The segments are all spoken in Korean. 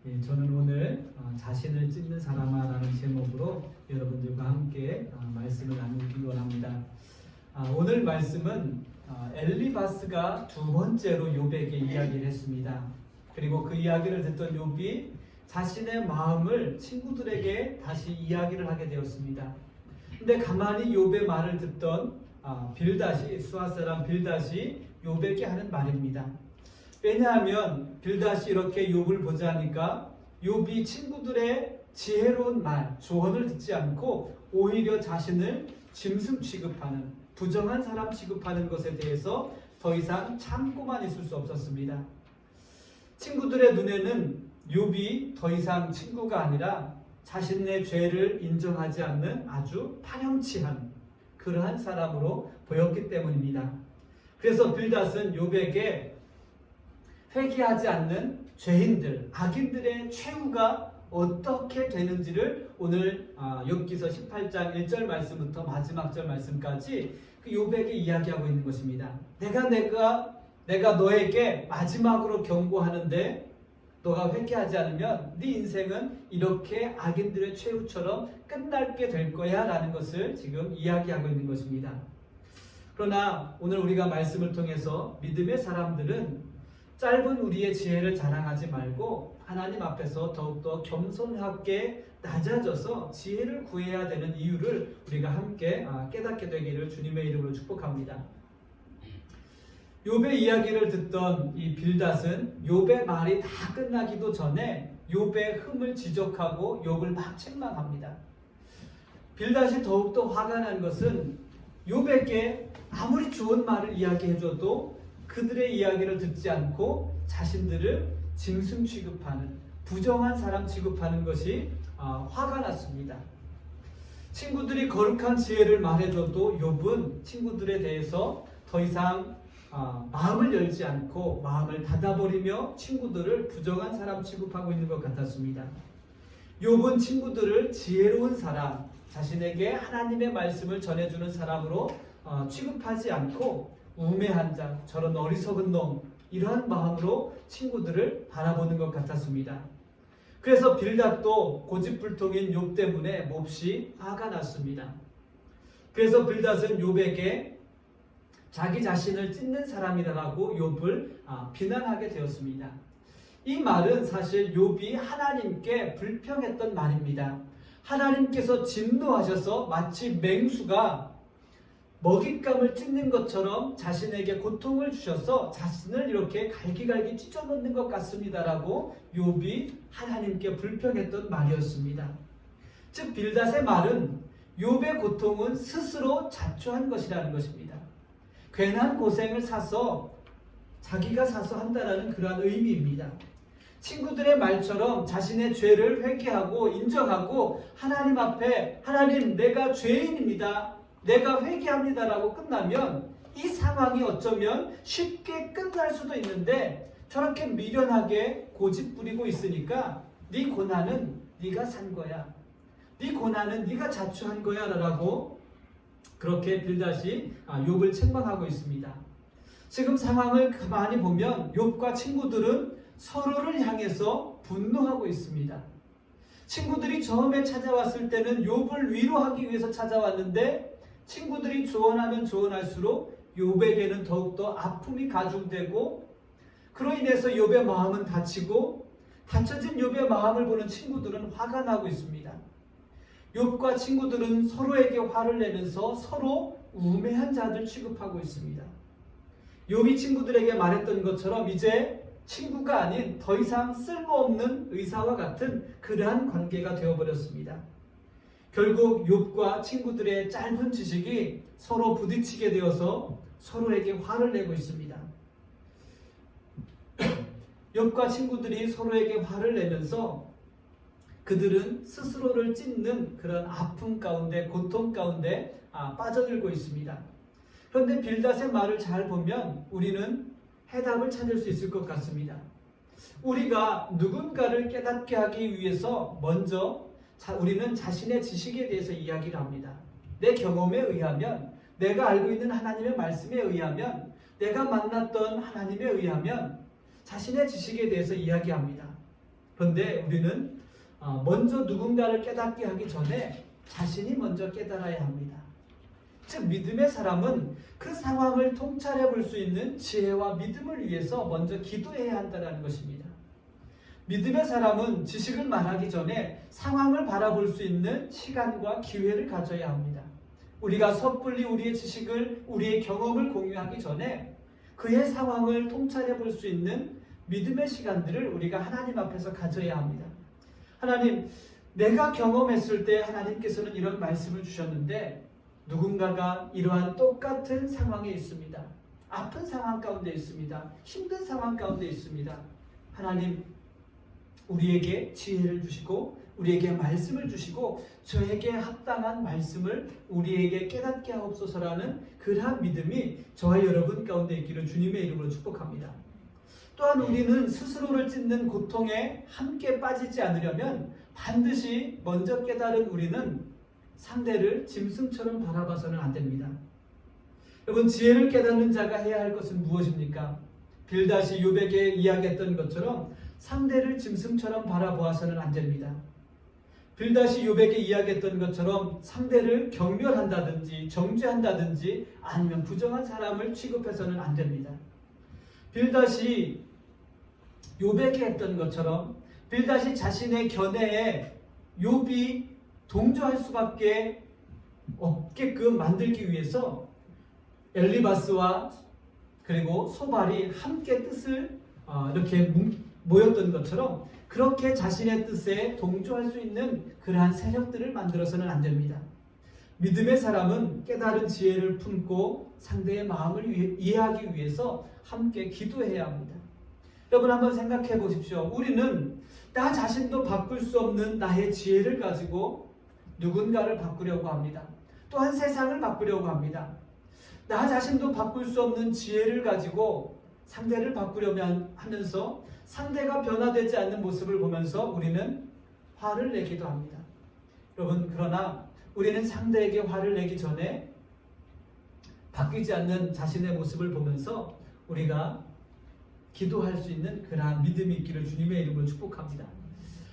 저는 오늘 자신을 찢는 사람아라는 제목으로 여러분들과 함께 말씀을 나누기 원합니다. 오늘 말씀은 엘리바스가 두 번째로 욥에게 이야기를 했습니다. 그리고 그 이야기를 듣던 욥이 자신의 마음을 친구들에게 다시 이야기를 하게 되었습니다. 근데 가만히 욥의 말을 듣던 빌닷이, 수앗 사람 빌닷이 욥에게 하는 말입니다. 왜냐하면 빌닷이 이렇게 욥을 보자니까 욥이 친구들의 지혜로운 말, 조언을 듣지 않고 오히려 자신을 짐승 취급하는, 부정한 사람 취급하는 것에 대해서 더 이상 참고만 있을 수 없었습니다. 친구들의 눈에는 욥이 더 이상 친구가 아니라 자신의 죄를 인정하지 않는 아주 파렴치한 그러한 사람으로 보였기 때문입니다. 그래서 빌닷은 욥에게 회개하지 않는 죄인들, 악인들의 최후가 어떻게 되는지를 오늘 욥기서 18장 1절 말씀부터 마지막 절 말씀까지 그 욥에게 이야기하고 있는 것입니다. 내가 너에게 마지막으로 경고하는데 너가 회개하지 않으면 네 인생은 이렇게 악인들의 최후처럼 끝날게 될 거야 라는 것을 지금 이야기하고 있는 것입니다. 그러나 오늘 우리가 말씀을 통해서 믿음의 사람들은 짧은 우리의 지혜를 자랑하지 말고 하나님 앞에서 더욱더 겸손하게 낮아져서 지혜를 구해야 되는 이유를 우리가 함께 깨닫게 되기를 주님의 이름으로 축복합니다. 욥의 이야기를 듣던 이 빌닷은 욥의 말이 다 끝나기도 전에 욥의 흠을 지적하고 욥을 막 책망합니다. 빌닷이 더욱더 화가 난 것은 욥에게 아무리 좋은 말을 이야기해줘도 그들의 이야기를 듣지 않고 자신들을 짐승 취급하는, 부정한 사람 취급하는 것이 화가 났습니다. 친구들이 거룩한 지혜를 말해줘도 욥은 친구들에 대해서 더 이상 마음을 열지 않고 마음을 닫아버리며 친구들을 부정한 사람 취급하고 있는 것 같았습니다. 욥은 친구들을 지혜로운 사람, 자신에게 하나님의 말씀을 전해주는 사람으로 취급하지 않고 우매한 자, 저런 어리석은 놈, 이러한 마음으로 친구들을 바라보는 것 같았습니다. 그래서 빌닷도 고집불통인 욥 때문에 몹시 화가 났습니다. 그래서 빌닷은 욥에게 자기 자신을 찢는 사람이라고 욥을 비난하게 되었습니다. 이 말은 사실 욥이 하나님께 불평했던 말입니다. 하나님께서 진노하셔서 마치 맹수가 먹잇감을 찢는 것처럼 자신에게 고통을 주셔서 자신을 이렇게 갈기갈기 찢어놓는 것 같습니다라고 욥이 하나님께 불평했던 말이었습니다. 즉 빌닷의 말은 욥의 고통은 스스로 자초한 것이라는 것입니다. 괜한 고생을 자기가 사서 한다는 그러한 의미입니다. 친구들의 말처럼 자신의 죄를 회개하고 인정하고 하나님 앞에 하나님 내가 죄인입니다. 내가 회개합니다라고 끝나면 이 상황이 어쩌면 쉽게 끝날 수도 있는데 저렇게 미련하게 고집부리고 있으니까 네 고난은 네가 산 거야. 네 고난은 네가 자초한 거야 라고 그렇게 빌닷이 욥을 책망하고 있습니다. 지금 상황을 가만히 보면 욥과 친구들은 서로를 향해서 분노하고 있습니다. 친구들이 처음에 찾아왔을 때는 욥을 위로하기 위해서 찾아왔는데 친구들이 조언하면 조언할수록 욥에게는 더욱더 아픔이 가중되고 그로 인해서 욥의 마음은 다치고 다쳐진 욥의 마음을 보는 친구들은 화가 나고 있습니다. 욥과 친구들은 서로에게 화를 내면서 서로 우매한 자들 취급하고 있습니다. 욥이 친구들에게 말했던 것처럼 이제 친구가 아닌 더 이상 쓸모없는 의사와 같은 그러한 관계가 되어버렸습니다. 결국 욥과 친구들의 짧은 지식이 서로 부딪히게 되어서 서로에게 화를 내고 있습니다. 욥과 친구들이 서로에게 화를 내면서 그들은 스스로를 찢는 그런 아픔 가운데, 고통 가운데 빠져들고 있습니다. 그런데 빌닷의 말을 잘 보면 우리는 해답을 찾을 수 있을 것 같습니다. 우리가 누군가를 깨닫게 하기 위해서 먼저 우리는 자신의 지식에 대해서 이야기를 합니다. 내 경험에 의하면, 내가 알고 있는 하나님의 말씀에 의하면, 내가 만났던 하나님에 의하면 자신의 지식에 대해서 이야기합니다. 그런데 우리는 먼저 누군가를 깨닫게 하기 전에 자신이 먼저 깨달아야 합니다. 즉 믿음의 사람은 그 상황을 통찰해 볼 수 있는 지혜와 믿음을 위해서 먼저 기도해야 한다는 것입니다. 믿음의 사람은 지식을 말하기 전에 상황을 바라볼 수 있는 시간과 기회를 가져야 합니다. 우리가 섣불리 우리의 지식을, 우리의 경험을 공유하기 전에 그의 상황을 통찰해 볼 수 있는 믿음의 시간들을 우리가 하나님 앞에서 가져야 합니다. 하나님, 내가 경험했을 때 하나님께서는 이런 말씀을 주셨는데 누군가가 이러한 똑같은 상황에 있습니다. 아픈 상황 가운데 있습니다. 힘든 상황 가운데 있습니다. 하나님, 우리에게 지혜를 주시고 우리에게 말씀을 주시고 저에게 합당한 말씀을 우리에게 깨닫게 하옵소서라는 그러한 믿음이 저와 여러분 가운데 있기를 주님의 이름으로 축복합니다. 또한 우리는 스스로를 찢는 고통에 함께 빠지지 않으려면 반드시 먼저 깨달은 우리는 상대를 짐승처럼 바라봐서는 안 됩니다. 여러분, 지혜를 깨닫는 자가 해야 할 것은 무엇입니까? 빌닷이 욥에게 이야기했던 것처럼 상대를 짐승처럼 바라보아서는 안 됩니다. 빌닷이 욥에게 이야기했던 것처럼 상대를 경멸한다든지 정죄한다든지 아니면 부정한 사람을 취급해서는 안 됩니다. 빌닷이 욥에게 했던 것처럼 빌닷이 자신의 견해에 욥이 동조할 수밖에 없게끔 만들기 위해서 엘리바스와 그리고 소발이 함께 뜻을 이렇게 모였던 것처럼 그렇게 자신의 뜻에 동조할 수 있는 그러한 세력들을 만들어서는 안 됩니다. 믿음의 사람은 깨달은 지혜를 품고 상대의 마음을 이해하기 위해서 함께 기도해야 합니다. 여러분, 한번 생각해 보십시오. 우리는 나 자신도 바꿀 수 없는 나의 지혜를 가지고 누군가를 바꾸려고 합니다. 또한 세상을 바꾸려고 합니다. 나 자신도 바꿀 수 없는 지혜를 가지고 상대를 바꾸려면 하면서 상대가 변화되지 않는 모습을 보면서 우리는 화를 내기도 합니다. 여러분, 그러나 우리는 상대에게 화를 내기 전에 바뀌지 않는 자신의 모습을 보면서 우리가 기도할 수 있는 그러한 믿음이 있기를 주님의 이름으로 축복합니다.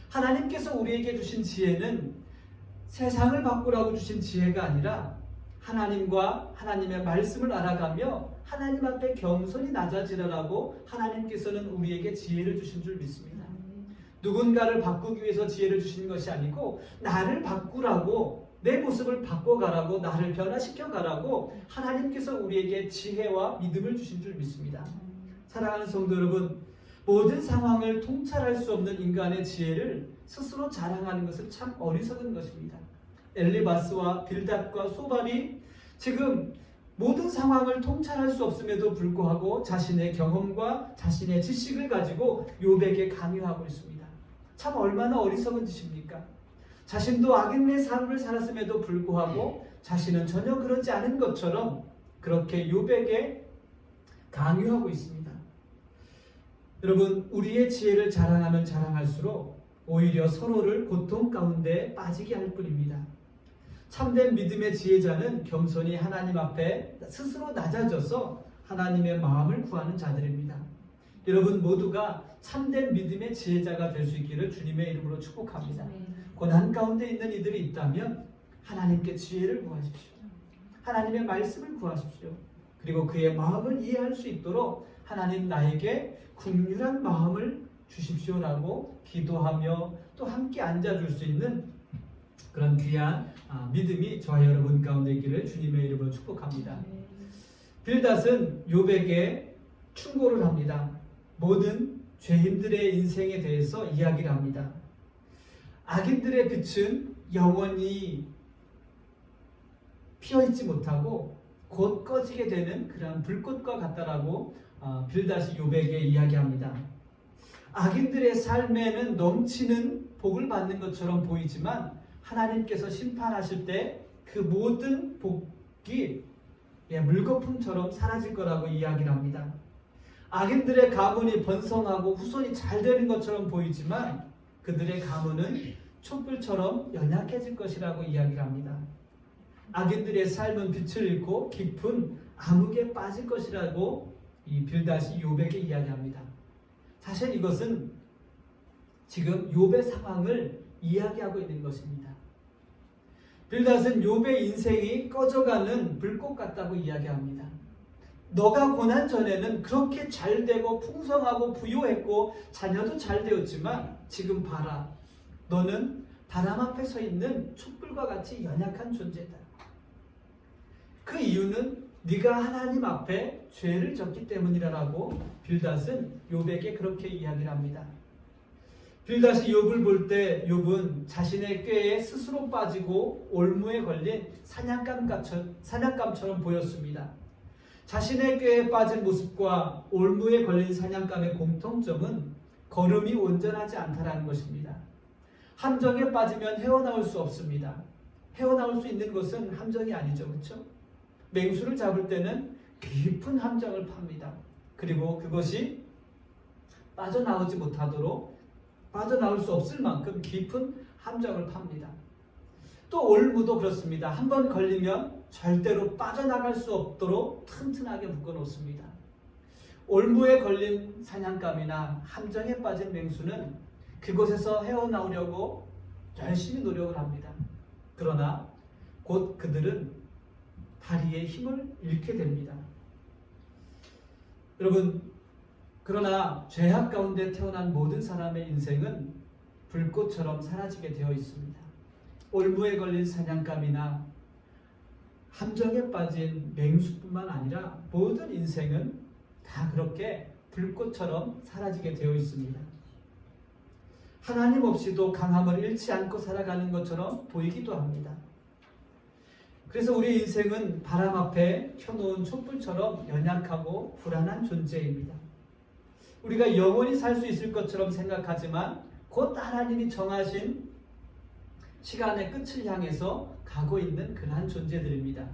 하나님께서 우리에게 주신 지혜는 세상을 바꾸라고 주신 지혜가 아니라 하나님과 하나님의 말씀을 알아가며 하나님 앞에 겸손히 낮아지라고 하나님께서는 우리에게 지혜를 주신 줄 믿습니다. 누군가를 바꾸기 위해서 지혜를 주신 것이 아니고 나를 바꾸라고, 내 모습을 바꿔가라고, 나를 변화시켜가라고 하나님께서 우리에게 지혜와 믿음을 주신 줄 믿습니다. 사랑하는 성도 여러분, 모든 상황을 통찰할 수 없는 인간의 지혜를 스스로 자랑하는 것은 참 어리석은 것입니다. 엘리바스와 빌닷과 소발이 지금 모든 상황을 통찰할 수 없음에도 불구하고 자신의 경험과 자신의 지식을 가지고 욥에게 강요하고 있습니다. 참 얼마나 어리석은 짓입니까? 자신도 악인의 삶을 살았음에도 불구하고 자신은 전혀 그렇지 않은 것처럼 그렇게 욥에게 강요하고 있습니다. 여러분, 우리의 지혜를 자랑하면 자랑할수록 오히려 서로를 고통 가운데 빠지게 할 뿐입니다. 참된 믿음의 지혜자는 겸손히 하나님 앞에 스스로 낮아져서 하나님의 마음을 구하는 자들입니다. 여러분 모두가 참된 믿음의 지혜자가 될 수 있기를 주님의 이름으로 축복합니다. 고난 가운데 있는 이들이 있다면 하나님께 지혜를 구하십시오. 하나님의 말씀을 구하십시오. 그리고 그의 마음을 이해할 수 있도록 하나님 나에게 긍휼한 마음을 주십시오라고 기도하며 또 함께 앉아줄 수 있는 그런 귀한 믿음이 저와 여러분 가운데 있기를 주님의 이름으로 축복합니다. 빌닷은 욥에게 충고를 합니다. 모든 죄인들의 인생에 대해서 이야기를 합니다. 악인들의 빛은 영원히 피어있지 못하고 곧 꺼지게 되는 그런 불꽃과 같다라고 빌닷이 욥에게 이야기합니다. 악인들의 삶에는 넘치는 복을 받는 것처럼 보이지만 하나님께서 심판하실 때 그 모든 복이 물거품처럼 사라질 거라고 이야기를 합니다. 악인들의 가문이 번성하고 후손이 잘 되는 것처럼 보이지만 그들의 가문은 촛불처럼 연약해질 것이라고 이야기를 합니다. 악인들의 삶은 빛을 잃고 깊은 암흑에 빠질 것이라고 이 빌닷이 욥에게 이야기합니다. 사실 이것은 지금 욥의 상황을 이야기하고 있는 것입니다. 빌닷은 욥의 인생이 꺼져가는 불꽃 같다고 이야기합니다. 너가 고난 전에는 그렇게 잘 되고 풍성하고 부유했고 자녀도 잘 되었지만 지금 봐라. 너는 바람 앞에 서 있는 촛불과 같이 연약한 존재다. 그 이유는 네가 하나님 앞에 죄를 졌기 때문이라고 빌닷은 욥에게 그렇게 이야기를 합니다. 빌닷이 욥을 볼 때 욥은 자신의 꾀에 스스로 빠지고 올무에 걸린 사냥감처럼 보였습니다. 자신의 꾀에 빠진 모습과 올무에 걸린 사냥감의 공통점은 걸음이 온전하지 않다라는 것입니다. 함정에 빠지면 헤어나올 수 없습니다. 헤어나올 수 있는 것은 함정이 아니죠. 그렇죠? 맹수를 잡을 때는 깊은 함정을 팝니다. 그리고 그것이 빠져나오지 못하도록 빠져나올 수 없을 만큼 깊은 함정을 팝니다. 또 올무도 그렇습니다. 한번 걸리면 절대로 빠져나갈 수 없도록 튼튼하게 묶어놓습니다. 올무에 걸린 사냥감이나 함정에 빠진 맹수는 그곳에서 헤어나오려고 열심히 노력을 합니다. 그러나 곧 그들은 다리의 힘을 잃게 됩니다. 여러분, 그러나 죄악 가운데 태어난 모든 사람의 인생은 불꽃처럼 사라지게 되어 있습니다. 올무에 걸린 사냥감이나 함정에 빠진 맹수뿐만 아니라 모든 인생은 다 그렇게 불꽃처럼 사라지게 되어 있습니다. 하나님 없이도 강함을 잃지 않고 살아가는 것처럼 보이기도 합니다. 그래서 우리 인생은 바람 앞에 켜놓은 촛불처럼 연약하고 불안한 존재입니다. 우리가 영원히 살 수 있을 것처럼 생각하지만 곧 하나님이 정하신 시간의 끝을 향해서 가고 있는 그러한 존재들입니다.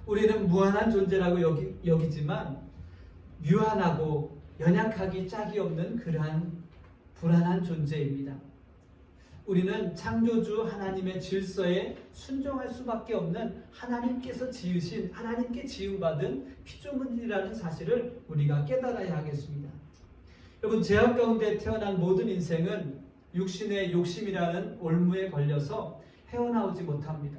우리는 무한한 존재라고 여기지만 유한하고 연약하기 짝이 없는 그러한 불안한 존재입니다. 우리는 창조주 하나님의 질서에 순종할 수밖에 없는 하나님께서 지으신, 하나님께 지음받은 피조물이라는 사실을 우리가 깨달아야 하겠습니다. 여러분, 죄악 가운데 태어난 모든 인생은 육신의 욕심이라는 올무에 걸려서 헤어나오지 못합니다.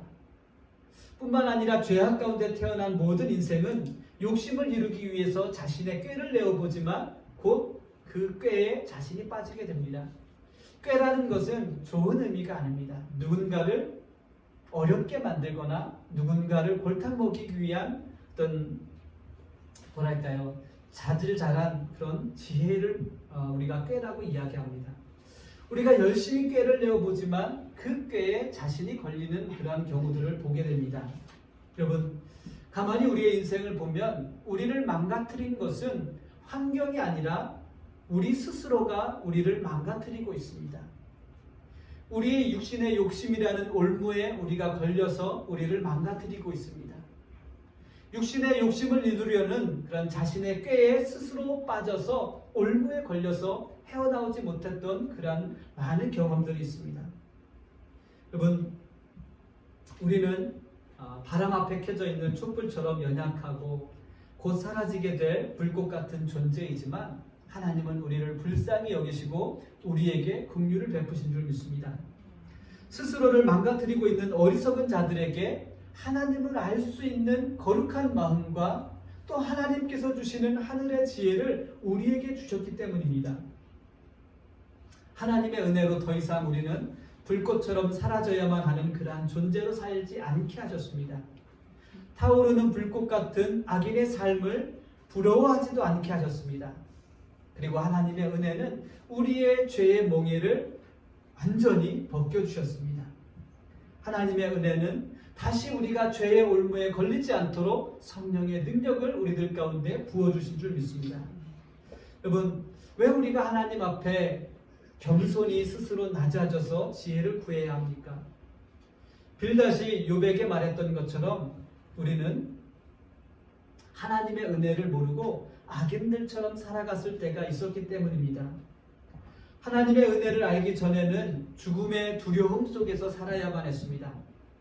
뿐만 아니라 죄악 가운데 태어난 모든 인생은 욕심을 이루기 위해서 자신의 꾀를 내어보지만 곧 그 꾀에 자신이 빠지게 됩니다. 꾀라는 것은 좋은 의미가 아닙니다. 누군가를 어렵게 만들거나 누군가를 골탕 먹이기 위한 어떤 자질잘한 그런 지혜를 우리가 꾀라고 이야기합니다. 우리가 열심히 꾀를 내어보지만 그 꾀에 자신이 걸리는 그러한 경우들을 보게 됩니다. 여러분, 가만히 우리의 인생을 보면 우리를 망가뜨린 것은 환경이 아니라 우리 스스로가 우리를 망가뜨리고 있습니다. 우리의 육신의 욕심이라는 올무에 우리가 걸려서 우리를 망가뜨리고 있습니다. 육신의 욕심을 이루려는 그런 자신의 꾀에 스스로 빠져서 올무에 걸려서 헤어나오지 못했던 그런 많은 경험들이 있습니다. 여러분, 우리는 바람 앞에 켜져 있는 촛불처럼 연약하고 곧 사라지게 될 불꽃 같은 존재이지만 하나님은 우리를 불쌍히 여기시고 우리에게 긍휼을 베푸신 줄 믿습니다. 스스로를 망가뜨리고 있는 어리석은 자들에게 하나님을 알 수 있는 거룩한 마음과 또 하나님께서 주시는 하늘의 지혜를 우리에게 주셨기 때문입니다. 하나님의 은혜로 더 이상 우리는 불꽃처럼 사라져야만 하는 그러한 존재로 살지 않게 하셨습니다. 타오르는 불꽃 같은 악인의 삶을 부러워하지도 않게 하셨습니다. 그리고 하나님의 은혜는 우리의 죄의 몽해를 완전히 벗겨주셨습니다. 하나님의 은혜는 다시 우리가 죄의 올무에 걸리지 않도록 성령의 능력을 우리들 가운데 부어주신 줄 믿습니다. 여러분, 왜 우리가 하나님 앞에 겸손히 스스로 낮아져서 지혜를 구해야 합니까? 빌닷이 욥에게 말했던 것처럼 우리는 하나님의 은혜를 모르고 악인들처럼 살아갔을 때가 있었기 때문입니다. 하나님의 은혜를 알기 전에는 죽음의 두려움 속에서 살아야만 했습니다.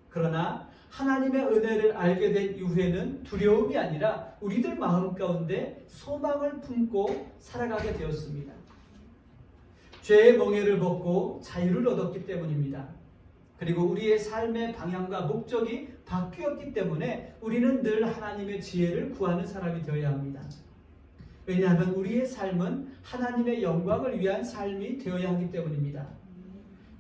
그러나 하나님의 은혜를 알게 된 이후에는 두려움이 아니라 우리들 마음 가운데 소망을 품고 살아가게 되었습니다. 죄의 멍에를 벗고 자유를 얻었기 때문입니다. 그리고 우리의 삶의 방향과 목적이 바뀌었기 때문에 우리는 늘 하나님의 지혜를 구하는 사람이 되어야 합니다. 왜냐하면 우리의 삶은 하나님의 영광을 위한 삶이 되어야 하기 때문입니다.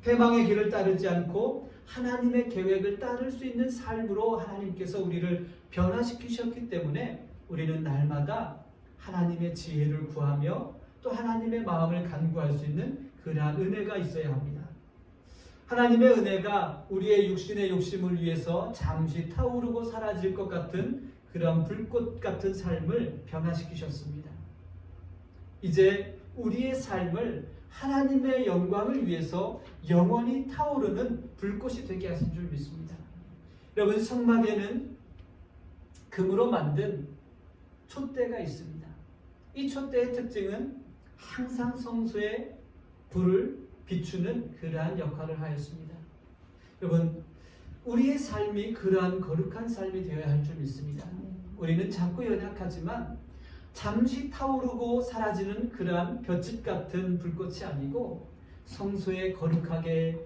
패망의 길을 따르지 않고 하나님의 계획을 따를 수 있는 삶으로 하나님께서 우리를 변화시키셨기 때문에 우리는 날마다 하나님의 지혜를 구하며 또 하나님의 마음을 간구할 수 있는 그러한 은혜가 있어야 합니다. 하나님의 은혜가 우리의 육신의 욕심을 위해서 잠시 타오르고 사라질 것 같은 그런 불꽃 같은 삶을 변화시키셨습니다. 이제 우리의 삶을 하나님의 영광을 위해서 영원히 타오르는 불꽃이 되게 하신 줄 믿습니다. 여러분, 성막에는 금으로 만든 촛대가 있습니다. 이 촛대의 특징은 항상 성소에 불을 비추는 그러한 역할을 하였습니다. 여러분, 우리의 삶이 그러한 거룩한 삶이 되어야 할 줄 믿습니다. 우리는 작고 연약하지만 잠시 타오르고 사라지는 그러한 볏짚 같은 불꽃이 아니고 성소를 거룩하게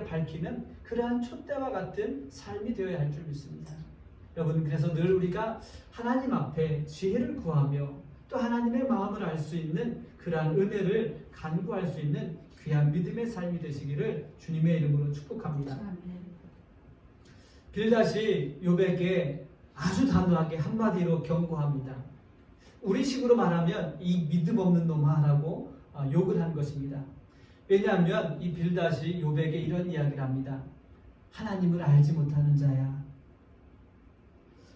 밝히는 그러한 촛대와 같은 삶이 되어야 할 줄 믿습니다. 여러분, 그래서 늘 우리가 하나님 앞에 지혜를 구하며 또 하나님의 마음을 알 수 있는 그러한 은혜를 간구할 수 있는 귀한 믿음의 삶이 되시기를 주님의 이름으로 축복합니다. 빌닷이 욥에게 아주 단호하게 한마디로 경고합니다. 우리식으로 말하면 이 믿음 없는 놈아라고 욕을 한 것입니다. 왜냐하면 이 빌닷이 욥에게 이런 이야기를 합니다. 하나님을 알지 못하는 자야.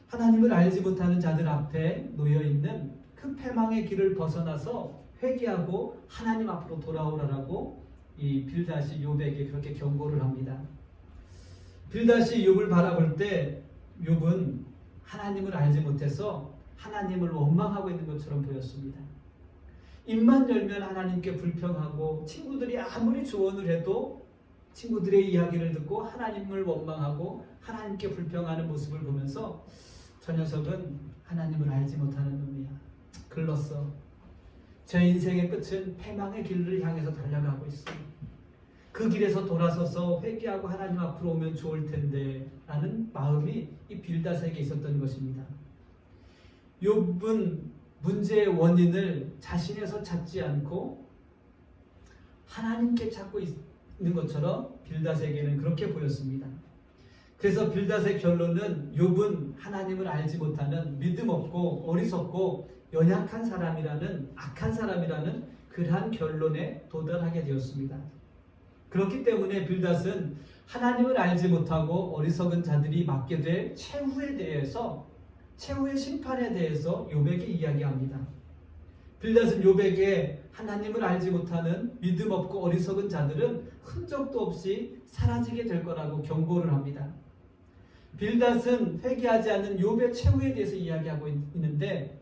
하나님을 알지 못하는 자들 앞에 놓여있는 그 패망의 길을 벗어나서 회개하고 하나님 앞으로 돌아오라라고 이 빌닷이 욥에게 그렇게 경고를 합니다. 빌닷이 욥을 바라볼 때 욥은 하나님을 알지 못해서 하나님을 원망하고 있는 것처럼 보였습니다. 입만 열면 하나님께 불평하고 친구들이 아무리 조언을 해도 친구들의 이야기를 듣고 하나님을 원망하고 하나님께 불평하는 모습을 보면서 저 녀석은 하나님을 알지 못하는 놈이야. 글렀어. 제 인생의 끝은 패망의 길을 향해서 달려가고 있어. 그 길에서 돌아서서 회개하고 하나님 앞으로 오면 좋을 텐데 라는 마음이 이 빌닷에게 있었던 것입니다. 욥은 문제의 원인을 자신에서 찾지 않고 하나님께 찾고 있는 것처럼 빌닷에게는 그렇게 보였습니다. 그래서 빌닷의 결론은 욥은 하나님을 알지 못하는 믿음 없고 어리석고 연약한 사람이라는 악한 사람이라는 그러한 결론에 도달하게 되었습니다. 그렇기 때문에 빌닷은 하나님을 알지 못하고 어리석은 자들이 맡게 될 최후의 심판에 대해서 욥에게 이야기합니다. 빌닷은 욥에게 하나님을 알지 못하는 믿음 없고 어리석은 자들은 흔적도 없이 사라지게 될 거라고 경고를 합니다. 빌닷은 회개하지 않는 욥의 최후에 대해서 이야기하고 있는데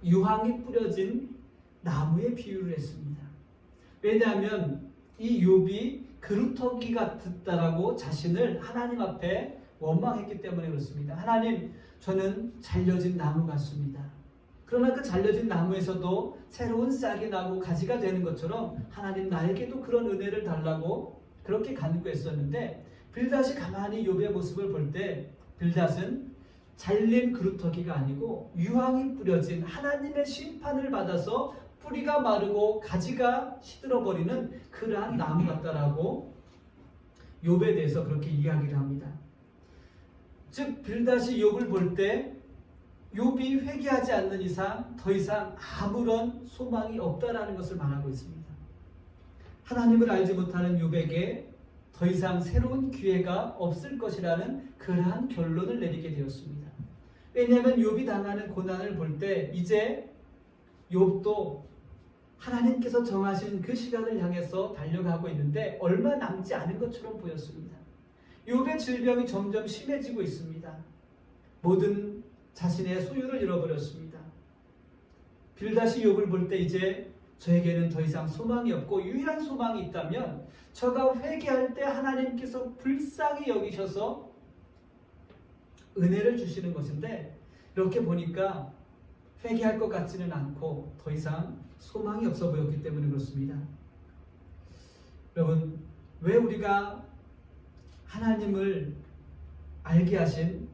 유황이 뿌려진 나무에 비유를 했습니다. 왜냐하면 이 욥이 그루터기 같았다라고 자신을 하나님 앞에 원망했기 때문에 그렇습니다. 하나님, 저는 잘려진 나무 같습니다. 그러나 그 잘려진 나무에서도 새로운 싹이 나고 가지가 되는 것처럼 하나님 나에게도 그런 은혜를 달라고 그렇게 간구했었는데 빌닷이 가만히 욥의 모습을 볼 때 빌닷은 잘린 그루터기가 아니고 유황이 뿌려진 하나님의 심판을 받아서 뿌리가 마르고 가지가 시들어버리는 그러한 나무 같다라고 욥에 대해서 그렇게 이야기를 합니다. 즉 빌닷이 욥을 볼 때 욥이 회개하지 않는 이상 더 이상 아무런 소망이 없다라는 것을 말하고 있습니다. 하나님을 알지 못하는 욥에게 더 이상 새로운 기회가 없을 것이라는 그러한 결론을 내리게 되었습니다. 왜냐하면 욥이 당하는 고난을 볼 때 이제 욥도 하나님께서 정하신 그 시간을 향해서 달려가고 있는데 얼마 남지 않은 것처럼 보였습니다. 욥의 질병이 점점 심해지고 있습니다. 모든 자신의 소유를 잃어버렸습니다. 빌닷이 욥을 볼 때 이제 저에게는 더 이상 소망이 없고 유일한 소망이 있다면 저가 회개할 때 하나님께서 불쌍히 여기셔서 은혜를 주시는 것인데 이렇게 보니까 회개할 것 같지는 않고 더 이상 소망이 없어 보였기 때문에 그렇습니다. 여러분, 왜 우리가 하나님을 알게 하신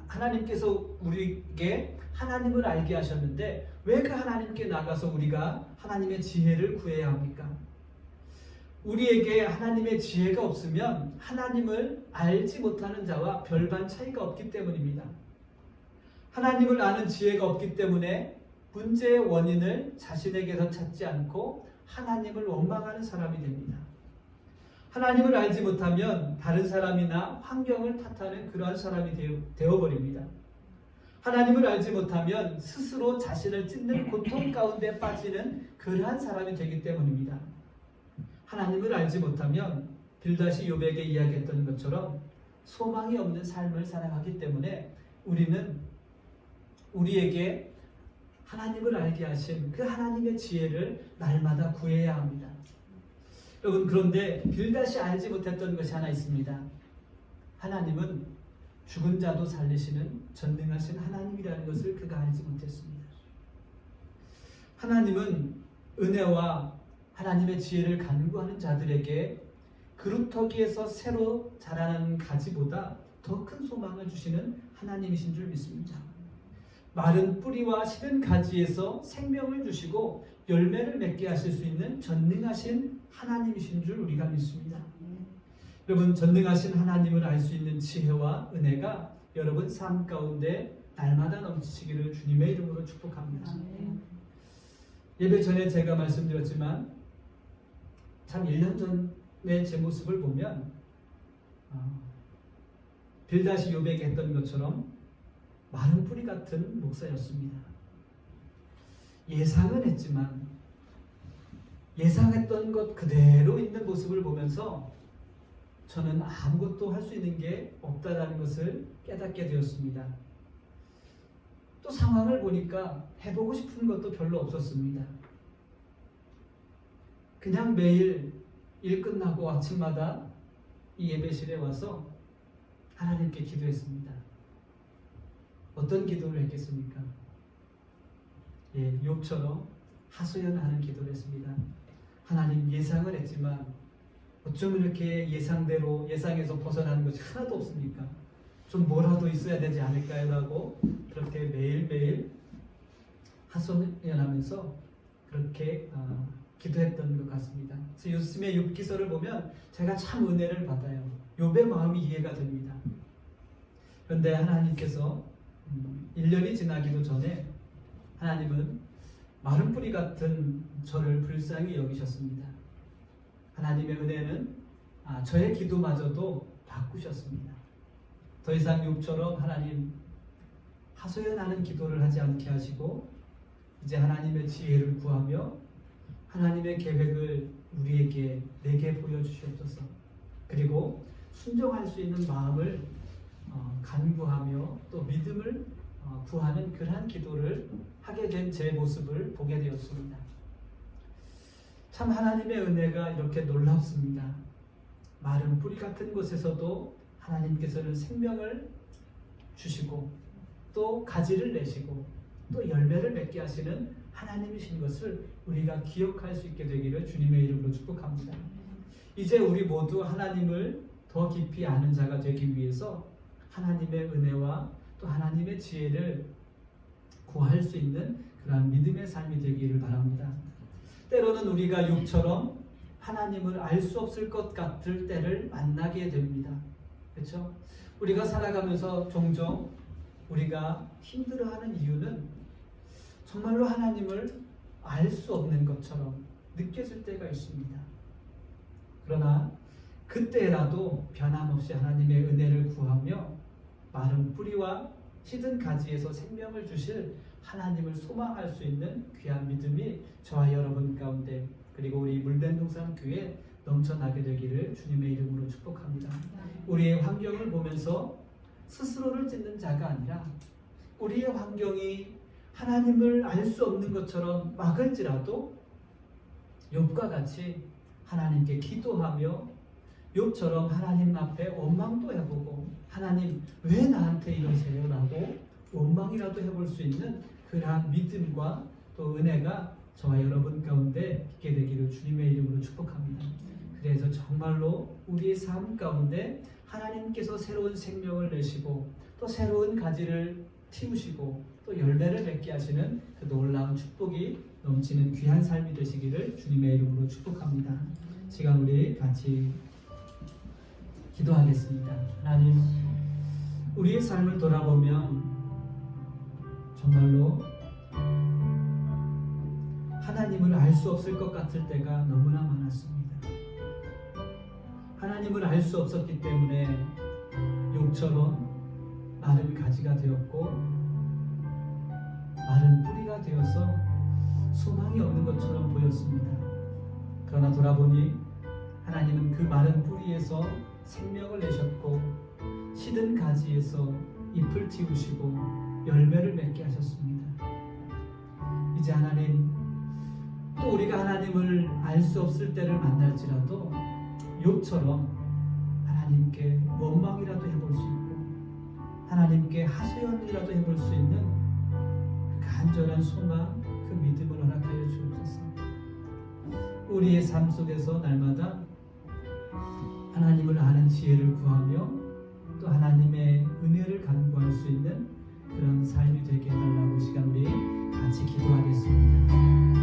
하나님께서 우리에게 하나님을 알게 하셨는데 왜 그 하나님께 나가서 우리가 하나님의 지혜를 구해야 합니까? 우리에게 하나님의 지혜가 없으면 하나님을 알지 못하는 자와 별반 차이가 없기 때문입니다. 하나님을 아는 지혜가 없기 때문에 문제의 원인을 자신에게서 찾지 않고 하나님을 원망하는 사람이 됩니다. 하나님을 알지 못하면 다른 사람이나 환경을 탓하는 그러한 사람이 되어버립니다. 하나님을 알지 못하면 스스로 자신을 찢는 고통 가운데 빠지는 그러한 사람이 되기 때문입니다. 하나님을 알지 못하면 빌닷이 욥에게 이야기했던 것처럼 소망이 없는 삶을 살아가기 때문에 우리는 우리에게 하나님을 알게 하신 그 하나님의 지혜를 날마다 구해야 합니다. 여러분, 그런데 빌닷이 알지 못했던 것이 하나 있습니다. 하나님은 죽은 자도 살리시는 전능하신 하나님이라는 것을 그가 알지 못했습니다. 하나님은 은혜와 하나님의 지혜를 간구하는 자들에게 그루터기에서 새로 자라나는 가지보다 더 큰 소망을 주시는 하나님이신 줄 믿습니다. 마른 뿌리와 시든 가지에서 생명을 주시고 열매를 맺게 하실 수 있는 전능하신 하나님이신 줄 우리가 믿습니다. 여러분, 전능하신 하나님을 알 수 있는 지혜와 은혜가 여러분 삶 가운데 날마다 넘치시기를 주님의 이름으로 축복합니다. 예배 전에 제가 말씀드렸지만 참 1년 전의 제 모습을 보면 빌닷이 욥에게 했던 것처럼 마른 뿌리 같은 목사였습니다. 예상은 했지만 예상했던 것 그대로 있는 모습을 보면서 저는 아무것도 할 수 있는 게 없다라는 것을 깨닫게 되었습니다. 또 상황을 보니까 해보고 싶은 것도 별로 없었습니다. 그냥 매일 일 끝나고 아침마다 이 예배실에 와서 하나님께 기도했습니다. 어떤 기도를 했겠습니까? 욥처럼 하소연하는 기도를 했습니다. 하나님, 예상을 했지만 어쩌면 이렇게 예상대로 예상에서 벗어나는 것이 하나도 없습니까? 좀 뭐라도 있어야 되지 않을까요? 라고 그렇게 매일매일 하소연하면서 그렇게 기도했던 것 같습니다. 그래서 요즘에 욥기서를 보면 제가 참 은혜를 받아요. 욥의 마음이 이해가 됩니다. 그런데 하나님께서 1년이 지나기도 전에 하나님은 마른 뿌리 같은 저를 불쌍히 여기셨습니다. 하나님의 은혜는 저의 기도마저도 바꾸셨습니다. 더 이상 욥처럼 하나님 하소연하는 기도를 하지 않게 하시고 이제 하나님의 지혜를 구하며 하나님의 계획을 내게 보여주시옵소서. 그리고 순종할 수 있는 마음을 간구하며 또 믿음을 구하는 그러한 기도를 하게 된 제 모습을 보게 되었습니다. 참 하나님의 은혜가 이렇게 놀랍습니다. 마른 뿌리 같은 곳에서도 하나님께서는 생명을 주시고 또 가지를 내시고 또 열매를 맺게 하시는 하나님이신 것을 우리가 기억할 수 있게 되기를 주님의 이름으로 축복합니다. 이제 우리 모두 하나님을 더 깊이 아는 자가 되기 위해서 하나님의 은혜와 또 하나님의 지혜를 구할 수 있는 그런 믿음의 삶이 되기를 바랍니다. 때로는 우리가 욥처럼 하나님을 알 수 없을 것 같을 때를 만나게 됩니다. 그렇죠? 우리가 살아가면서 종종 우리가 힘들어하는 이유는 정말로 하나님을 알 수 없는 것처럼 느껴질 때가 있습니다. 그러나 그때라도 변함없이 하나님의 은혜를 구하며 마른 뿌리와 시든 가지에서 생명을 주실 하나님을 소망할 수 있는 귀한 믿음이 저와 여러분 가운데 그리고 우리 물밴동산 교회에 넘쳐나게 되기를 주님의 이름으로 축복합니다. 우리의 환경을 보면서 스스로를 찢는 자가 아니라 우리의 환경이 하나님을 알 수 없는 것처럼 막을지라도 욥과 같이 하나님께 기도하며 욥처럼 하나님 앞에 원망도 해보고 하나님 왜 나한테 이러세요? 라고 원망이라도 해볼 수 있는 그러한 믿음과 또 은혜가 저와 여러분 가운데 있게 되기를 주님의 이름으로 축복합니다. 그래서 정말로 우리의 삶 가운데 하나님께서 새로운 생명을 내시고 또 새로운 가지를 틔우시고 또 열매를 맺게 하시는 그 놀라운 축복이 넘치는 귀한 삶이 되시기를 주님의 이름으로 축복합니다. 시간 우리 같이 기도하겠습니다. 하나님, 우리의 삶을 돌아보면 정말로 하나님을 알 수 없을 것 같을 때가 너무나 많았습니다. 하나님을 알 수 없었기 때문에 욕처럼 마른 가지가 되었고 마른 뿌리가 되어서 소망이 없는 것처럼 보였습니다. 그러나 돌아보니 하나님은 그 마른 뿌리에서 생명을 내셨고 시든 가지에서 잎을 틔우시고 열매를 맺게 하셨습니다. 이제 하나님, 또 우리가 하나님을 알 수 없을 때를 만날지라도 욥처럼 하나님께 원망이라도 해볼 수 있고 하나님께 하소연이라도 해볼 수 있는 그 간절한 소망, 그 믿음을 허락하여 주옵소서. 우리의 삶 속에서 날마다 하나님을 아는 지혜를 구하며 또 하나님의 은혜를 간구할 수 있는 그런 삶이 되게 해달라고 시간 우리 같이 기도하겠습니다.